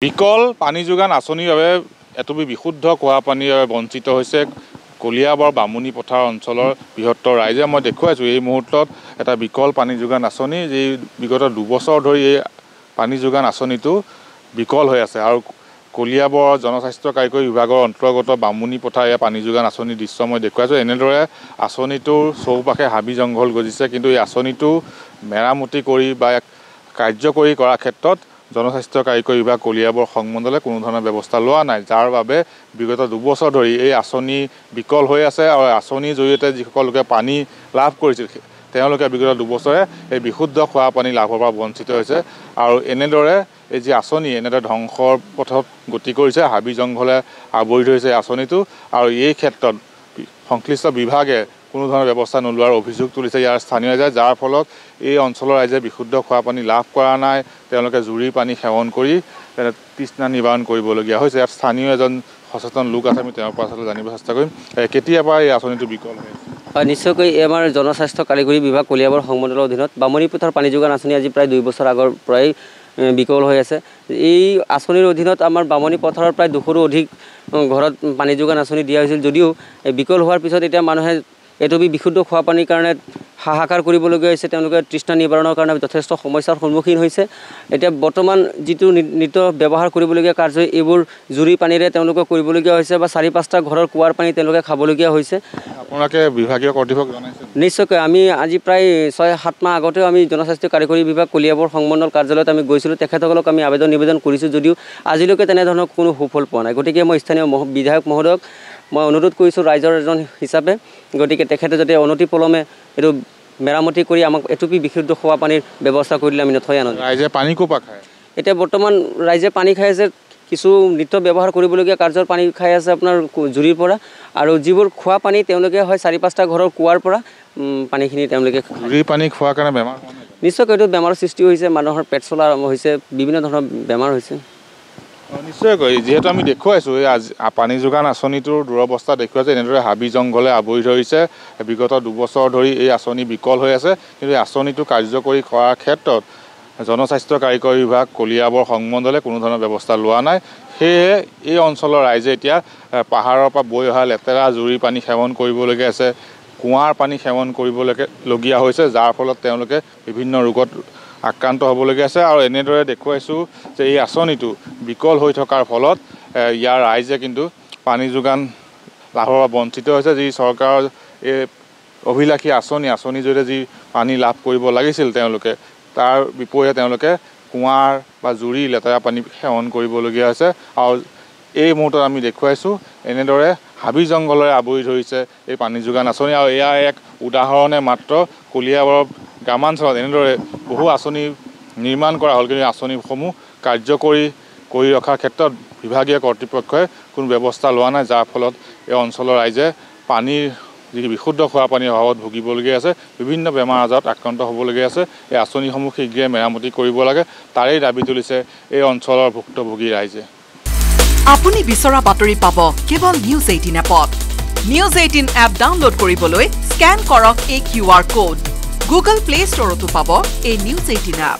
বিকল পানী যোগান আঁচনিৰ বাবে এটুপি বিশুদ্ধ খোৱা পানীৰ বাবে বঞ্চিত হৈছে কলিয়াবৰ বামুণী পথাৰ অঞ্চলৰ বৃহত্তৰ ৰাইজে। মই দেখুৱাইছোঁ এই মুহূৰ্তত এটা বিকল পানী যোগান আঁচনি, যি বিগত 2 বছৰ ধৰি এই পানী যোগান আঁচনিটো বিকল হৈ আছে। আৰু কলিয়াবৰ জনস্বাস্থ্য কাৰিকৰী বিভাগৰ অন্তৰ্গত বামুণী পথাৰ এই পানী যোগান আঁচনিৰ দৃশ্য মই দেখুৱাইছোঁ। এনেদৰে আঁচনিটোৰ চৌপাশে হাবি জংঘল গজিছে, কিন্তু এই আঁচনিটো মেৰামতি কৰি বা কাৰ্যকৰী কৰাৰ ক্ষেত্ৰত জনস্বাস্থ্য কাৰিকৰী বিভাগ কলিয়াবৰ সংমণ্ডলে কোনো ধৰণৰ ব্যৱস্থা লোৱা নাই, যাৰ বাবে বিগত 2 বছৰ ধৰি এই আঁচনি বিকল হৈ আছে। আৰু আঁচনিৰ জৰিয়তে যিসকল লোকে পানী লাভ কৰিছিল তেওঁলোকে বিগত 2 বছৰে এই বিশুদ্ধ খোৱা পানী লাভৰ পৰা বঞ্চিত হৈছে। আৰু এনেদৰে এই যি আঁচনি এনেদৰে ধ্বংসৰ পথত গতি কৰিছে, হাবি জংঘলে আৱৰি ধৰিছে আঁচনিটো। আৰু এই ক্ষেত্ৰত সংশ্লিষ্ট বিভাগে কোনো ধৰণৰ ব্যৱস্থা নোলোৱাৰ অভিযোগ তুলিছে ইয়াৰ স্থানীয় ৰাইজে, যাৰ ফলত এই অঞ্চলৰ ৰাইজে বিশুদ্ধ খোৱা পানী লাভ কৰা নাই। তেওঁলোকে জুৰিৰ পানী সেৱন কৰি তৃষ্ণা নিবাৰণ কৰিবলগীয়া হৈছে। ইয়াত স্থানীয় এজন সচেতন লোক আছে, আমি তেওঁৰ পৰা আচলতে জানিব চেষ্টা কৰিম কেতিয়াৰ পৰা এই আঁচনিটো বিকল হৈ আছে। নিশ্চয়কৈ আমাৰ জনস্বাস্থ্য কাৰিকৰী বিভাগ কলিয়াবৰ সংমণ্ডলৰ অধীনত বামুণী পথাৰ পানী যোগান আঁচনি আজি প্ৰায় 2 বছৰ আগৰ পৰাই বিকল হৈ আছে। এই আঁচনিৰ অধীনত আমাৰ বামুণী পথাৰৰ প্ৰায় 200ৰো অধিক ঘৰত পানী যোগান আঁচনি দিয়া হৈছিল, যদিও বিকল হোৱাৰ পিছত এতিয়া মানুহে এটুপি বিশুদ্ধ খোৱা পানীৰ কাৰণে হাহাকাৰ কৰিবলগীয়া হৈছে। তেওঁলোকে তৃষ্ণা নিবাৰণৰ কাৰণে যথেষ্ট সমস্যাৰ সন্মুখীন হৈছে। এতিয়া বৰ্তমান যিটো নিত্য ব্যৱহাৰ কৰিবলগীয়া কাৰ্য, এইবোৰ জুৰি পানীৰে তেওঁলোকে কৰিবলগীয়া হৈছে, বা 4-5টা ঘৰৰ কুঁৱাৰ পানী তেওঁলোকে খাবলগীয়া হৈছে। আপোনালোকে বিভাগীয় কৰ্তৃপক্ষক জনাইছে? নিশ্চয়কৈ আমি আজি প্ৰায় 6-7 মাহ আগতেও আমি জনস্বাস্থ্য কাৰিকৰী বিভাগ কলিয়াবৰ সংমণ্ডল কাৰ্যালয়ত আমি গৈছিলোঁ। তেখেতসকলক আমি নিবেদন কৰিছোঁ, যদিও আজিলৈকে তেনেধৰণৰ কোনো সুফল পোৱা নাই। গতিকে মই স্থানীয় বিধায়ক মহোদয়ক মই অনুৰোধ কৰিছোঁ ৰাইজৰ এজন হিচাপে, গতিকে তেখেতে যাতে অনতিপলমে এইটো মেৰামতি কৰি আমাক এটুপি বিশুদ্ধ খোৱা পানীৰ ব্যৱস্থা কৰিলে আমি নথৈ আনন্দিত। ৰাইজে পানী ক'ৰ পৰা খায়? এতিয়া বৰ্তমান ৰাইজে পানী খাই আছে, কিছু নিত্য ব্যৱহাৰ কৰিবলগীয়া কাৰ্যৰ পানী খাই আছে আপোনাৰ জুৰিৰ পৰা, আৰু যিবোৰ খোৱা পানী তেওঁলোকে হয় 4-5টা ঘৰৰ কুঁৱাৰ পৰা পানীখিনি তেওঁলোকে জুৰিৰ পানী খোৱাৰ কাৰণে বেমাৰ হোৱা নাই? নিশ্চয়কৈ এইটো বেমাৰৰ সৃষ্টি হৈছে, মানুহৰ পেট চলা আৰম্ভ হৈছে, বিভিন্ন ধৰণৰ বেমাৰ হৈছে। নিশ্চয়কৈ, যিহেতু আমি দেখুৱাইছোঁ এই পানী যোগান আঁচনিটোৰ দুৰৱস্থা দেখুৱাইছে। এনেদৰে হাবি জংঘলে আৱৰি ধৰিছে। বিগত 2 বছৰ ধৰি এই আঁচনি বিকল হৈ আছে, কিন্তু এই আঁচনিটো কাৰ্যকৰী কৰাৰ ক্ষেত্ৰত জনস্বাস্থ্য কাৰিকৰী বিভাগ কলিয়াবৰ সংমণ্ডলে কোনো ধৰণৰ ব্যৱস্থা লোৱা নাই। সেয়েহে এই অঞ্চলৰ ৰাইজে এতিয়া পাহাৰৰ পৰা বৈ অহা লেতেৰা জুৰিৰ পানী সেৱন কৰিবলগীয়া আছে, কুঁৱাৰ পানী সেৱন কৰিবলগীয়া হৈছে, যাৰ ফলত তেওঁলোকে বিভিন্ন ৰোগত আক্ৰান্ত হ'বলগীয়া আছে। আৰু এনেদৰে দেখুৱাইছোঁ যে এই আঁচনিটো বিকল হৈ থকাৰ ফলত ইয়াৰ ৰাইজে কিন্তু পানী যোগান লাভৰ পৰা বঞ্চিত হৈছে। যি চৰকাৰৰ এই অভিলাষী আঁচনিৰ জৰিয়তে যি পানী লাভ কৰিব লাগিছিল তেওঁলোকে, তাৰ বিপৰীতে তেওঁলোকে কুঁৱাৰ বা জুৰি লেতেৰা পানী সেৱন কৰিবলগীয়া হৈছে। আৰু এই মুহূৰ্তত আমি দেখুৱাইছোঁ এনেদৰে হাবি জংঘলেৰে আৱৰি ধৰিছে এই পানী যোগান আঁচনি। আৰু এয়া এক উদাহৰণে মাত্ৰ কলিয়াবৰ গ্ৰামাঞ্চলত এনেদৰে বহু আঁচনি নিৰ্মাণ কৰা হ'ল, কিন্তু আঁচনিসমূহ কাৰ্যকৰী কৰি ৰখাৰ ক্ষেত্ৰত বিভাগীয় কৰ্তৃপক্ষই কোনো ব্যৱস্থা লোৱা নাই, যাৰ ফলত এই অঞ্চলৰ ৰাইজে পানীৰ যি বিশুদ্ধ খোৱা পানীৰ অভাৱত ভুগিবলগীয়া আছে, বিভিন্ন বেমাৰ আজাৰত আক্ৰান্ত হ'বলগীয়া আছে। এই আঁচনিসমূহ শীঘ্ৰে মেৰামতি কৰিব লাগে, তাৰেই দাবী তুলিছে এই অঞ্চলৰ ভুক্তভোগী ৰাইজে। আপুনি বিচৰা বাতৰি পাব কেৱল নিউজ 18 এপত। নিউজ 18 এপ ডাউনলোড কৰিবলৈ স্কেন কৰক এই QR কোড। গুগল প্লে ষ্টৰতো পাব এই নিউজ 18 এপ।